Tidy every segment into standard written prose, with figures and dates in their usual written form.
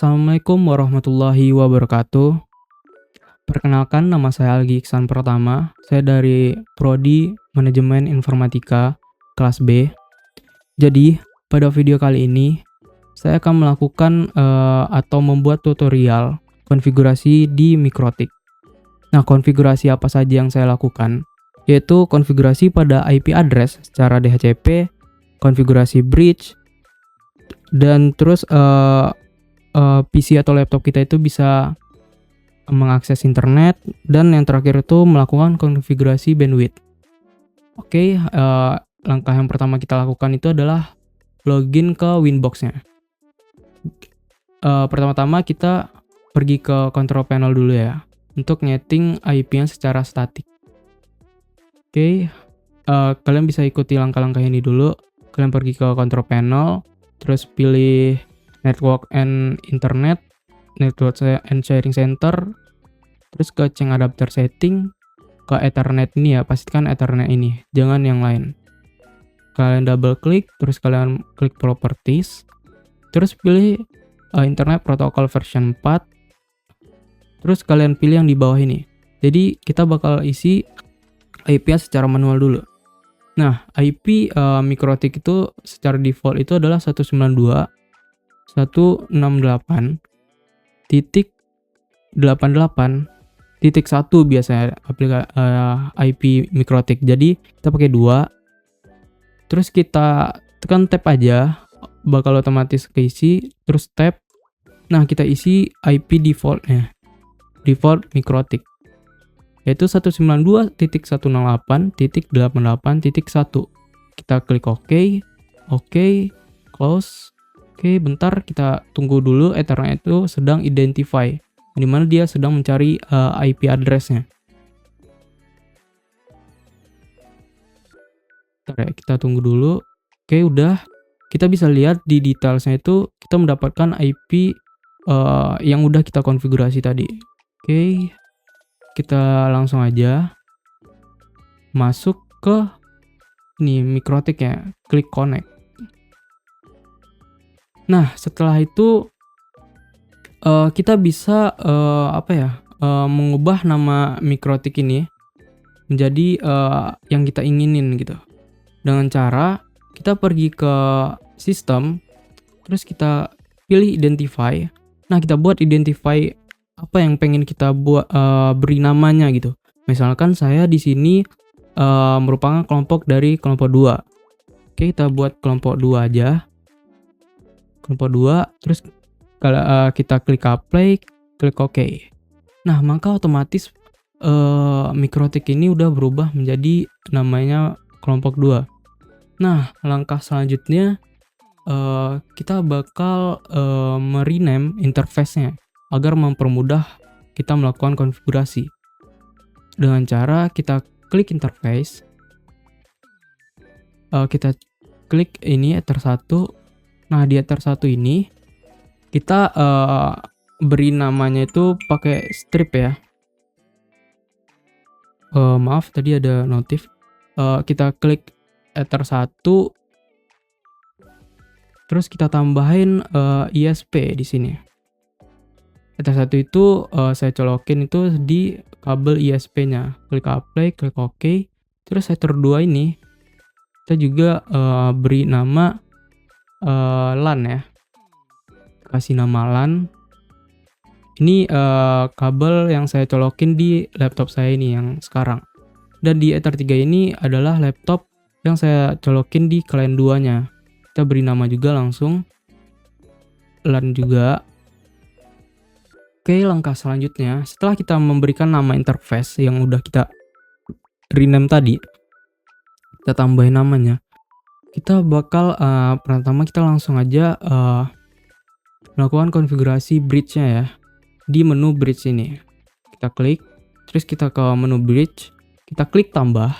Assalamualaikum warahmatullahi wabarakatuh. Perkenalkan, nama saya Algi Iksan Pratama. Saya dari Prodi Manajemen Informatika kelas B. Jadi, pada video kali ini saya akan melakukan atau membuat tutorial konfigurasi di Mikrotik. Nah, konfigurasi apa saja yang saya lakukan? Yaitu konfigurasi pada IP address secara DHCP, konfigurasi bridge, dan terus PC atau laptop kita itu bisa mengakses internet, dan yang terakhir itu melakukan konfigurasi bandwidth. Oke, langkah yang pertama kita lakukan itu adalah login ke Winbox-nya. Pertama-tama kita pergi ke control panel dulu ya, untuk nyeting IP-nya secara statik. Oke, kalian bisa ikuti langkah-langkah ini dulu. Kalian pergi ke control panel, terus pilih Network and Internet, Network and Sharing Center, terus ke change adapter setting, ke Ethernet ini ya, pastikan Ethernet ini, jangan yang lain. Kalian double klik, terus kalian klik Properties, terus pilih Internet Protocol version 4, terus kalian pilih yang di bawah ini. Jadi kita bakal isi IP-nya secara manual dulu. Nah, IP Mikrotik itu secara default itu adalah 192.168.1 biasanya IP Mikrotik. Jadi kita pakai 2. Terus kita tekan tab aja, bakal otomatis keisi, terus tab. Nah, kita isi IP defaultnya. Default Mikrotik. Yaitu 192.168.88.1. Kita klik OK, close. Oke, bentar kita tunggu dulu, Ethernet itu sedang identify, di mana dia sedang mencari IP address-nya. Bentar ya, kita tunggu dulu. Oke, udah. Kita bisa lihat di detailsnya itu kita mendapatkan IP yang udah kita konfigurasi tadi. Oke, kita langsung aja masuk ke ini Mikrotik ya, klik connect. Nah, setelah itu kita bisa mengubah nama Mikrotik ini menjadi yang kita inginin gitu. Dengan cara kita pergi ke sistem, terus kita pilih identify. Nah, kita buat identify apa yang pengen kita buat beri namanya gitu. Misalkan saya di sini merupakan kelompok dari kelompok 2. Oke, kita buat kelompok 2 aja. Kelompok 2, terus kalau kita klik apply, klik OK. Nah, maka otomatis Mikrotik ini udah berubah menjadi namanya kelompok 2. Nah, langkah selanjutnya kita bakal merename interface-nya agar mempermudah kita melakukan konfigurasi. Dengan cara kita klik interface, kita klik ini Ether 1. Nah, di Ether 1 ini kita beri namanya itu pakai strip ya. Maaf, tadi ada notif. Kita klik Ether 1, terus kita tambahin ISP di sini. Ether 1 itu saya colokin itu di kabel ISP-nya. Klik apply, klik OK. Terus Ether 2 ini kita juga beri nama LAN ya. Kasih nama LAN. Ini kabel yang saya colokin di laptop saya ini yang sekarang. Dan di Ether 3 ini adalah laptop yang saya colokin di client 2-nya. Kita beri nama juga langsung LAN juga. Oke, langkah selanjutnya setelah kita memberikan nama interface yang udah kita rename tadi, kita tambahin namanya. Kita bakal pertama kita langsung aja melakukan konfigurasi bridge-nya ya. Di menu bridge ini kita klik, terus kita ke menu bridge, kita klik tambah.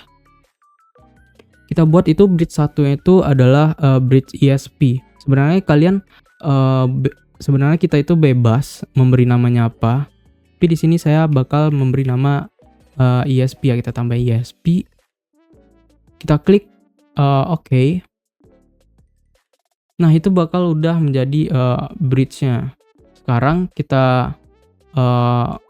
Kita buat itu bridge 1 itu adalah bridge ISP. Sebenarnya kita itu bebas memberi namanya apa, tapi di sini saya bakal memberi nama ISP ya. Kita tambah ISP, kita klik OK. Nah, itu bakal udah menjadi bridge-nya Sekarang kita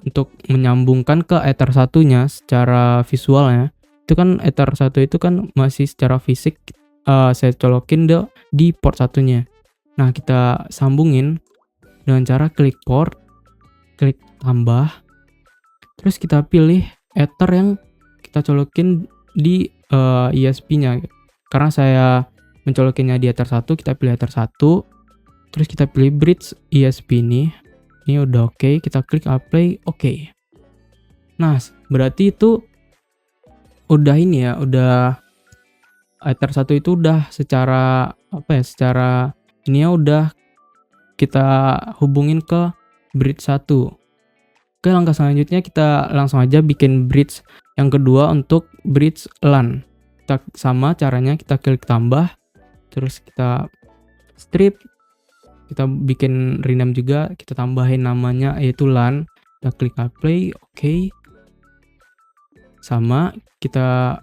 untuk menyambungkan ke Ether 1-nya secara visualnya, itu kan Ether 1 itu kan masih secara fisik saya colokin di port 1-nya. Nah, kita sambungin dengan cara klik port, klik tambah, terus kita pilih Ether yang kita colokin di ESP-nya. Karena saya mencolokinnya di Ether 1, kita pilih Ether 1, terus kita pilih bridge ESP ini. Ini udah oke, kita klik apply, oke. Nah, berarti itu udah ini ya, udah Ether 1 itu udah secara secara ini ya udah kita hubungin ke bridge 1. Oke, langkah selanjutnya kita langsung aja bikin bridge yang kedua untuk bridge LAN. Kita sama caranya, kita klik tambah, terus kita strip, kita bikin rename juga, kita tambahin namanya yaitu LAN, kita klik apply, oke. Sama, kita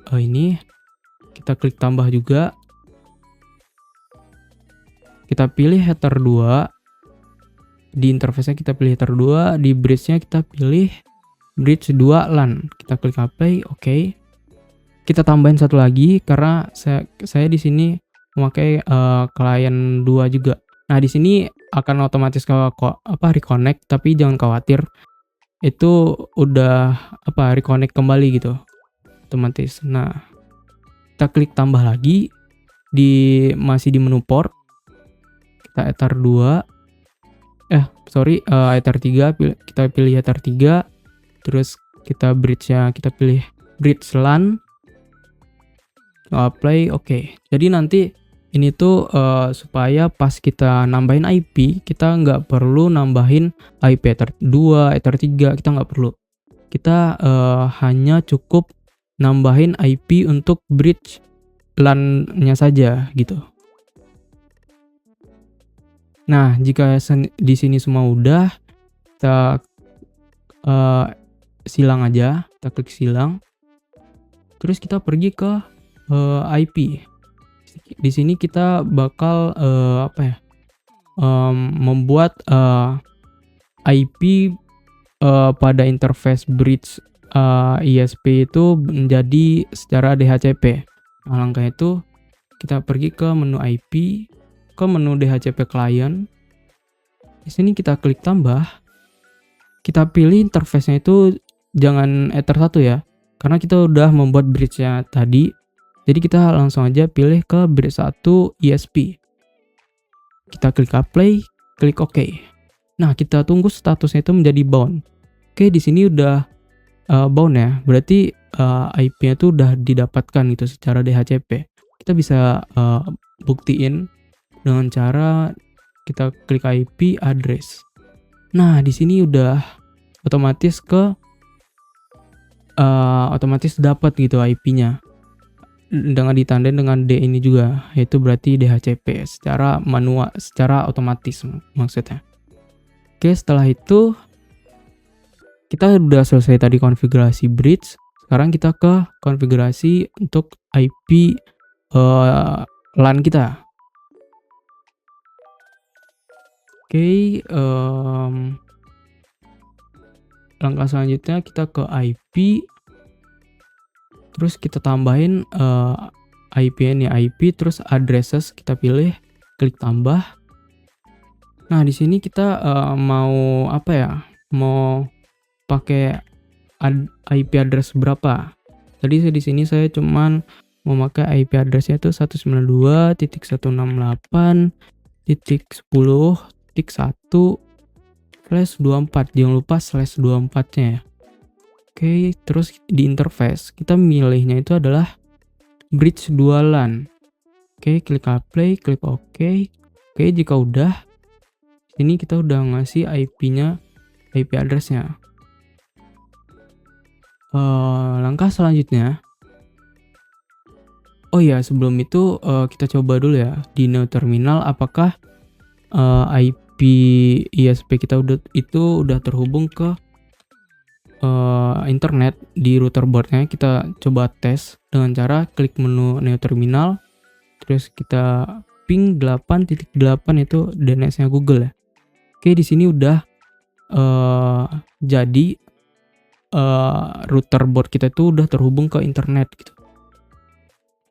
kita klik tambah juga, kita pilih header 2, di interface-nya kita pilih header 2, di bridge-nya kita pilih bridge 2 LAN, kita klik apply, oke. Kita tambahin satu lagi karena saya di sini memakai klien 2 juga. Nah, di sini akan otomatis reconnect, tapi jangan khawatir. Itu udah reconnect kembali gitu. Otomatis. Nah, kita klik tambah lagi masih di menu port. Kita Ether 2. Ether 3, kita pilih Ether 3. Terus kita bridge-nya kita pilih bridge LAN. Apply, oke. Jadi nanti ini tuh supaya pas kita nambahin IP, kita nggak perlu nambahin IP Ether 2, Ether 3, kita nggak perlu. Kita hanya cukup nambahin IP untuk bridge LAN-nya saja gitu. Nah, jika di sini semua udah, kita silang aja, kita klik silang. Terus kita pergi ke IP. Di sini kita bakal membuat IP pada interface bridge ESP itu menjadi secara DHCP. Nah, langkah itu kita pergi ke menu IP, ke menu DHCP client. Di sini kita klik tambah. Kita pilih interface-nya itu jangan Ether 1 ya, karena kita udah membuat bridge-nya tadi. Jadi kita langsung aja pilih ke bridge 1 ESP. Kita klik apply, klik OK. Nah, kita tunggu statusnya itu menjadi bound. Oke, di sini udah bound ya. Berarti IP-nya itu udah didapatkan gitu secara DHCP. Kita bisa buktiin dengan cara kita klik IP address. Nah, di sini udah otomatis otomatis dapat gitu IP-nya. Dengan ditandain dengan D ini juga, yaitu berarti DHCP secara manual, secara otomatis maksudnya. Oke, setelah itu kita udah selesai tadi konfigurasi bridge. Sekarang kita ke konfigurasi untuk IP LAN kita. Oke, langkah selanjutnya kita ke IP. Terus kita tambahin IP-nya IP, terus addresses kita pilih, klik tambah. Nah, di sini kita mau mau pakai IP address berapa? Tadi di sini saya cuman memakai IP address-nya itu 192.10.1/1/24. Jangan lupa /24-nya ya. Oke, terus di interface kita milihnya itu adalah bridge 2 LAN. Oke, klik apply, klik OK. Oke, jika udah, ini kita udah ngasih IP-nya, IP address-nya. Langkah selanjutnya, oh ya, sebelum itu kita coba dulu ya di Neo Terminal apakah IP ESP kita udah terhubung ke internet di router boardnya. Kita coba tes dengan cara klik menu Neo Terminal, terus kita ping 8.8 itu DNS-nya Google ya. Oke, di sini udah jadi router board kita itu udah terhubung ke internet gitu.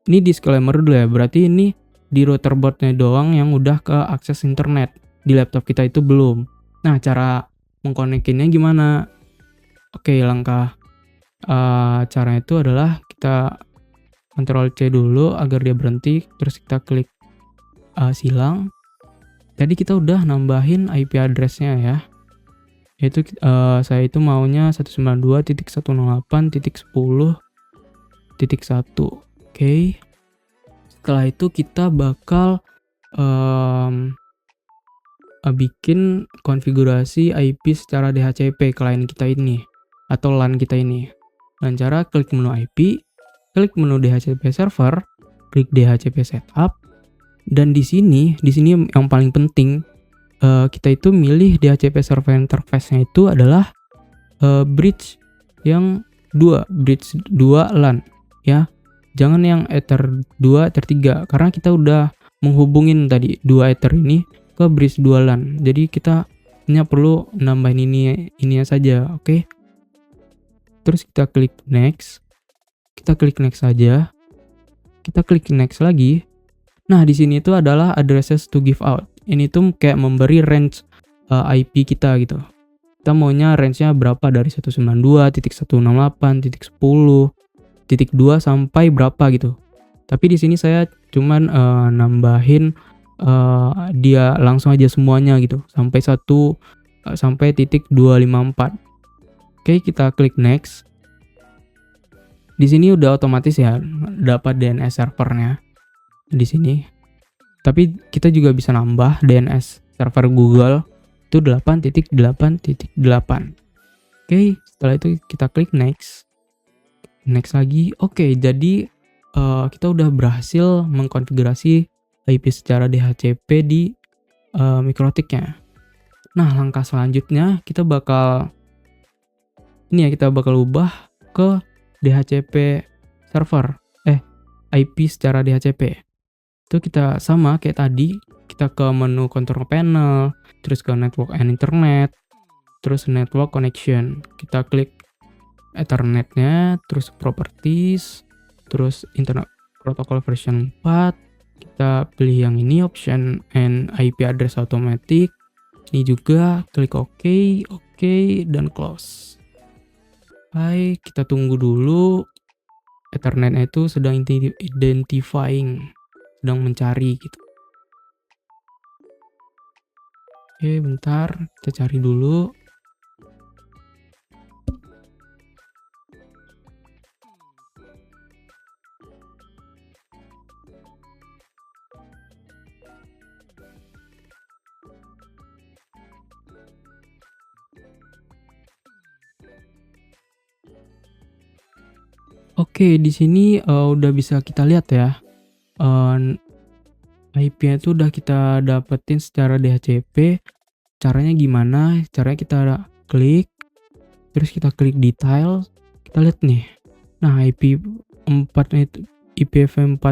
Ini disclaimer dulu ya, berarti ini di router boardnya doang yang udah ke akses internet. Di laptop kita itu belum. Nah, cara mengkonekinnya gimana? Oke, langkah caranya itu adalah kita Ctrl C dulu agar dia berhenti, terus kita klik silang. Tadi kita udah nambahin IP address-nya ya. Yaitu saya itu maunya 192.168.10.1. Oke. Setelah itu kita bakal bikin konfigurasi IP secara DHCP klien kita ini atau LAN kita ini. Dengan cara klik menu IP, klik menu DHCP server, klik DHCP setup, dan di sini yang paling penting kita itu milih DHCP server interface-nya itu adalah bridge yang 2 LAN ya. Jangan yang Ether 2, Ether 3 karena kita udah menghubungin tadi 2 Ether ini ke bridge 2 LAN. Jadi kita hanya perlu nambahin ini saja, oke? Terus kita klik next. Kita klik next saja. Kita klik next lagi. Nah, di sini itu adalah addresses to give out. Ini tuh kayak memberi range IP kita gitu. Kita maunya range-nya berapa dari 192.168.10.2 sampai berapa gitu. Tapi di sini saya cuman nambahin dia langsung aja semuanya gitu sampai titik 254. Oke, kita klik next. Di sini udah otomatis ya dapat DNS servernya di sini. Tapi kita juga bisa nambah DNS server Google itu 8.8.8. Oke, setelah itu kita klik next. Next lagi. Oke, jadi kita udah berhasil mengkonfigurasi IP secara DHCP di MikroTik-nya. Nah, langkah selanjutnya kita bakal ubah ke DHCP server, IP secara DHCP. Itu kita sama kayak tadi, kita ke menu control panel, terus ke network and internet, terus network connection. Kita klik Ethernet-nya, terus properties, terus internet protocol version 4. Kita pilih yang ini, option and IP address automatic. Ini juga klik OK, dan close. Baik, kita tunggu dulu. Ethernet-nya itu sedang identifying, sedang mencari gitu. Oke, bentar, kita cari dulu. Oke, di sini udah bisa kita lihat ya. IP-nya itu udah kita dapetin secara DHCP. Caranya gimana? Caranya kita klik, terus kita klik detail, kita lihat nih. Nah, IPv4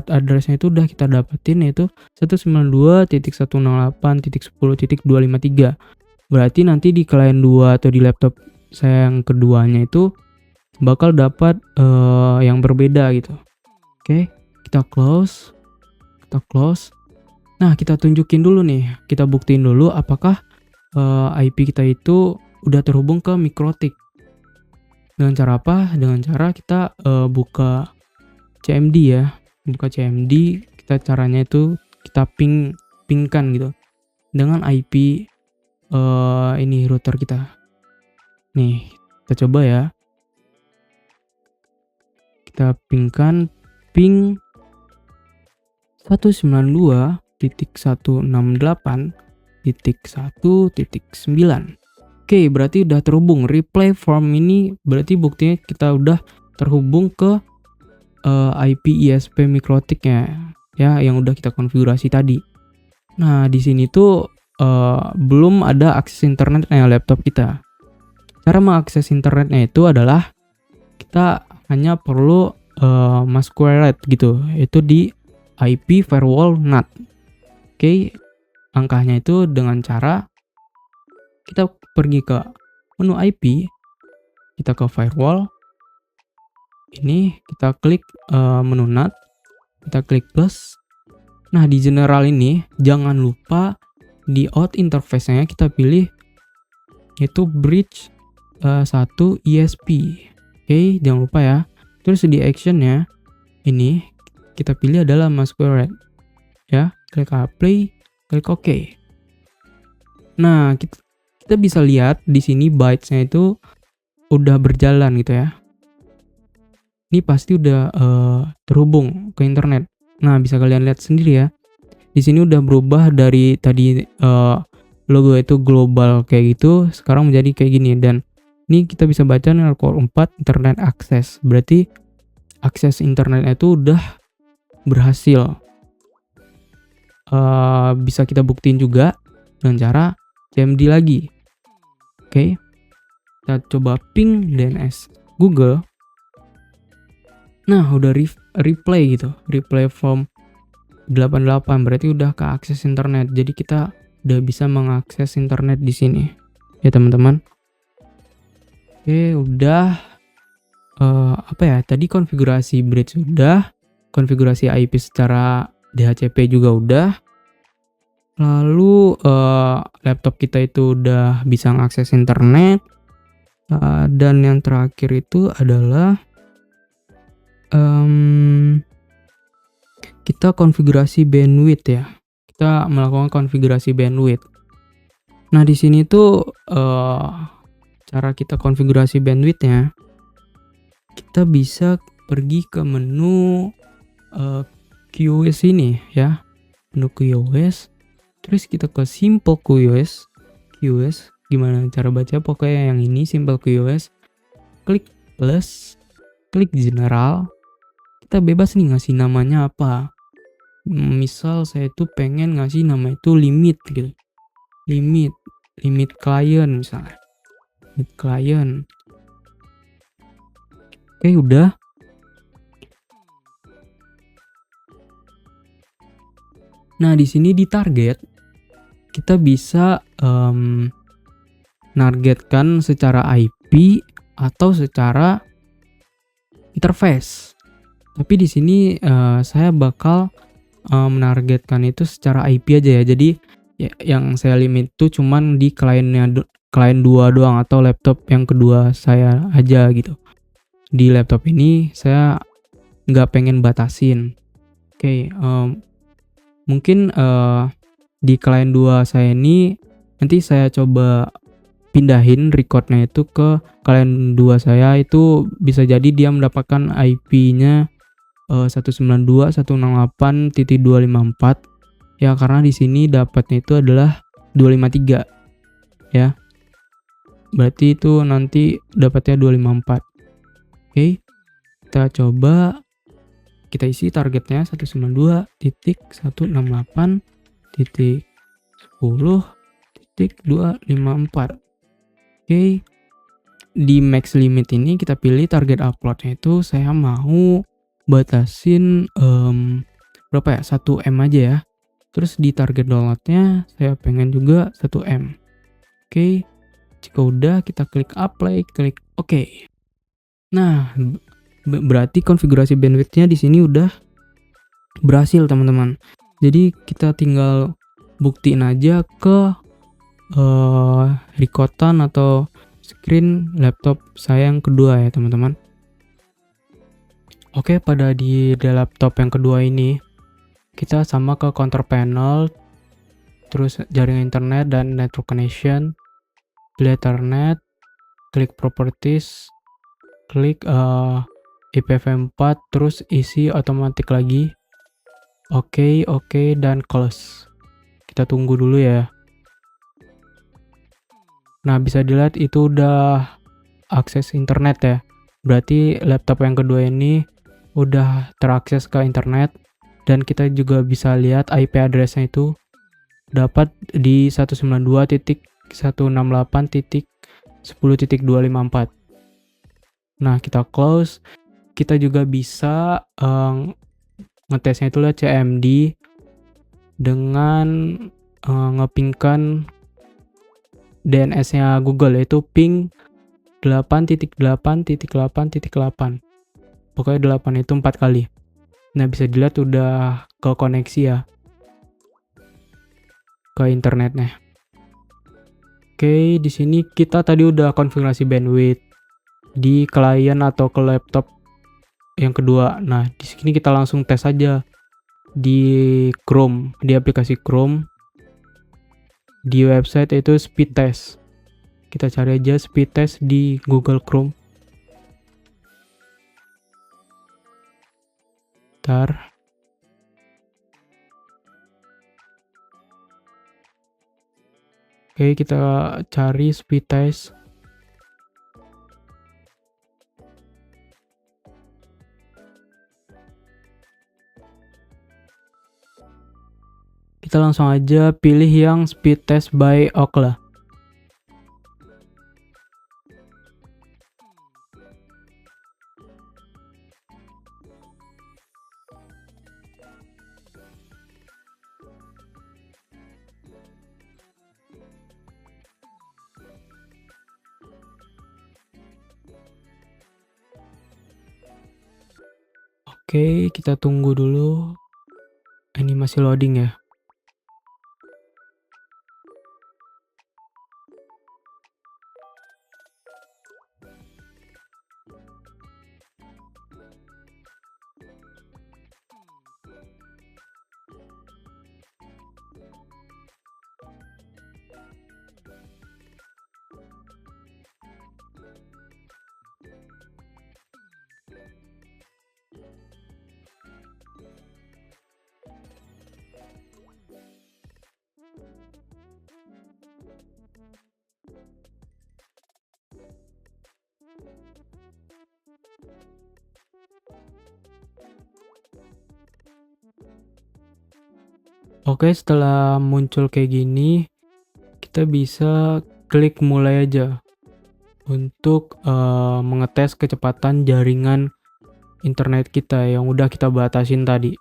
address-nya itu udah kita dapetin, yaitu 192.168.10.253. Berarti nanti di client 2 atau di laptop saya yang keduanya itu bakal dapat yang berbeda gitu. Oke, kita close. Nah, kita tunjukin dulu nih, kita buktiin dulu apakah IP kita itu udah terhubung ke MikroTik. Dengan cara apa? Dengan cara kita buka CMD ya. Buka CMD, caranya itu kita pingkan gitu dengan IP ini router kita. Nih, kita coba ya. Kita pingkan ping 192.168.1.9. Oke, berarti udah terhubung. Replay form ini berarti buktinya kita udah terhubung ke IP ISP MikroTik-nya ya, yang udah kita konfigurasi tadi. Nah, di sini tuh belum ada akses internetnya laptop kita. Cara mengakses internetnya itu adalah kita hanya perlu masquerade gitu, itu di IP firewall NAT. Oke, angkanya itu dengan cara kita pergi ke menu IP, kita ke firewall, ini kita klik menu NAT, kita klik plus. Nah, di general ini jangan lupa di out interface-nya kita pilih yaitu bridge 1 ESP. Oke, jangan lupa ya. Terus di action-nya ini kita pilih adalah masquerade. Ya, klik apply, klik OK. Nah, kita bisa lihat di sini bytes-nya itu udah berjalan gitu ya. Ini pasti udah terhubung ke internet. Nah, bisa kalian lihat sendiri ya. Di sini udah berubah dari tadi logo itu global kayak gitu, sekarang menjadi kayak gini. Dan ini kita bisa baca Core 4 internet access. Berarti akses internetnya itu udah berhasil. Bisa kita buktiin juga dengan cara CMD lagi. Oke. Kita coba ping DNS Google. Nah, udah replay gitu. Replay from 88 berarti udah ke akses internet. Jadi kita udah bisa mengakses internet di sini. Ya, teman-teman. Oke, udah tadi konfigurasi bridge udah, konfigurasi IP secara DHCP juga udah. Lalu laptop kita itu udah bisa mengakses internet. Dan yang terakhir itu adalah kita konfigurasi bandwidth ya. Kita melakukan konfigurasi bandwidth. Nah, di sini tuh cara kita konfigurasi bandwidthnya, kita bisa pergi ke menu QoS ini ya, menu QoS. Terus kita ke simple QoS. Gimana cara baca? Pokoknya yang ini simple QoS. Klik plus, klik general. Kita bebas nih ngasih namanya apa. Misal saya tuh pengen ngasih nama itu limit gitu. Limit client misalnya. Limit client. Oke, udah. Nah, di sini di target kita bisa nargetkan secara IP atau secara interface. Tapi di sini saya bakal menargetkan itu secara IP aja ya. Jadi yang saya limit itu cuman di klien 2 doang atau laptop yang kedua saya aja gitu. Di laptop ini saya nggak pengen batasin. Oke, mungkin di klien 2 saya ini nanti saya coba pindahin recordnya itu ke klien 2 saya, itu bisa jadi dia mendapatkan IP-nya 192.168.254 ya, karena di sini dapatnya itu adalah 253 ya. Berarti itu nanti dapatnya 254. Oke. Kita coba kita isi targetnya 192.168.10.254. Oke. Di max limit ini kita pilih target uploadnya itu saya mau batasin berapa ya, 1M aja ya. Terus di target downloadnya saya pengen juga 1M. Oke, jika udah kita klik apply, klik OK. Nah, berarti konfigurasi bandwidthnya di sini udah berhasil teman-teman. Jadi kita tinggal buktiin aja ke recordan atau screen laptop saya yang kedua ya teman-teman. Oke, pada di laptop yang kedua ini kita sama ke counter panel, terus jaringan internet dan network connection, pilih Ethernet, klik properties, klik IPv4, terus isi otomatis lagi. Oke, dan close. Kita tunggu dulu ya. Nah, bisa dilihat itu udah akses internet ya. Berarti laptop yang kedua ini udah terakses ke internet, dan kita juga bisa lihat IP address-nya itu dapat di 192.168.10.254. Nah, kita close. Kita juga bisa ngetesnya itu lihat CMD dengan ngepingkan DNS-nya Google, yaitu ping 8.8.8.8. Pokoknya 8 itu 4 kali. Nah, bisa dilihat udah ke koneksi ya, ke internetnya. Oke, di sini kita tadi udah konfigurasi bandwidth di klien atau ke laptop yang kedua. Nah, di sini kita langsung tes aja di Chrome, di aplikasi Chrome, di website itu speed test. Kita cari aja speed test di Google Chrome. Bentar. Oke, kita cari speed test. Kita langsung aja pilih yang speed test by Ookla. Oke, kita tunggu dulu. Ini masih loading ya. Oke, setelah muncul kayak gini, kita bisa klik mulai aja untuk mengetes kecepatan jaringan internet kita yang udah kita batasin tadi.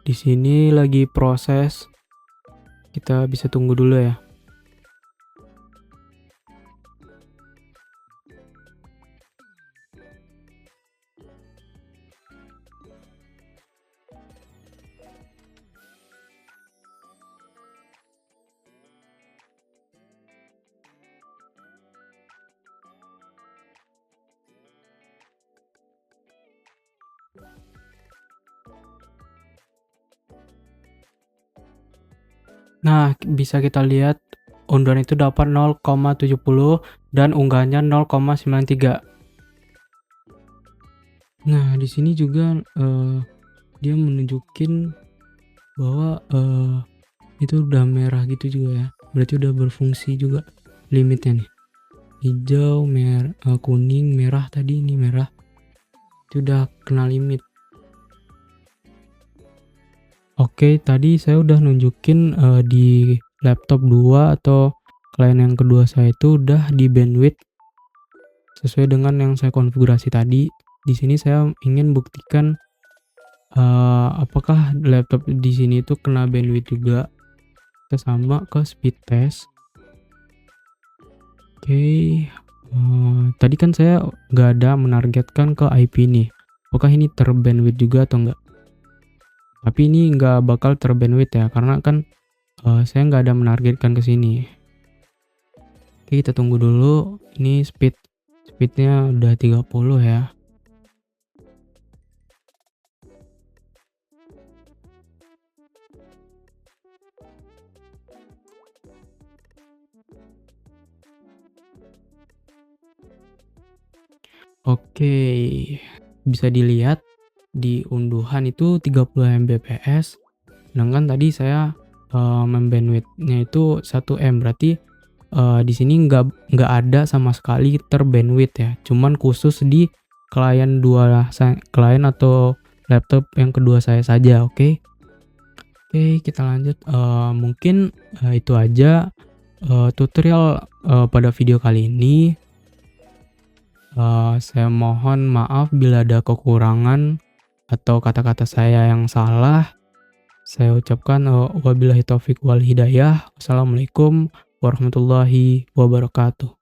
Di sini lagi proses, kita bisa tunggu dulu ya. Nah, bisa kita lihat unduhan itu dapat 0,70 dan unggahannya 0,93. Nah, di sini juga dia menunjukin bahwa itu udah merah gitu juga ya. Berarti udah berfungsi juga limitnya nih. Hijau, merah, kuning, merah tadi ini merah. Itu udah kena limit. Oke, tadi saya udah nunjukin di laptop 2 atau klien yang kedua saya itu udah di bandwidth sesuai dengan yang saya konfigurasi tadi. Di sini saya ingin buktikan apakah laptop di sini itu kena bandwidth juga. Kita sama ke speed test. Oke, tadi kan saya nggak ada menargetkan ke IP nih. Apakah ini terbandwidth juga atau enggak? Tapi ini nggak bakal terbandwidth ya, karena kan saya nggak ada menargetkan ke sini. Oke, kita tunggu dulu. Ini speednya udah 30 ya. Oke, bisa dilihat di unduhan itu 30 Mbps, sedangkan tadi saya membandwidthnya itu 1 M, berarti di sini nggak ada sama sekali terbandwidth ya, cuman khusus di klien klien atau laptop yang kedua saya saja. Oke, kita lanjut. Mungkin itu aja tutorial pada video kali ini. Saya mohon maaf bila ada kekurangan atau kata-kata saya yang salah. Saya ucapkan wabillahi taufik wal hidayah. Wassalamualaikum warahmatullahi wabarakatuh.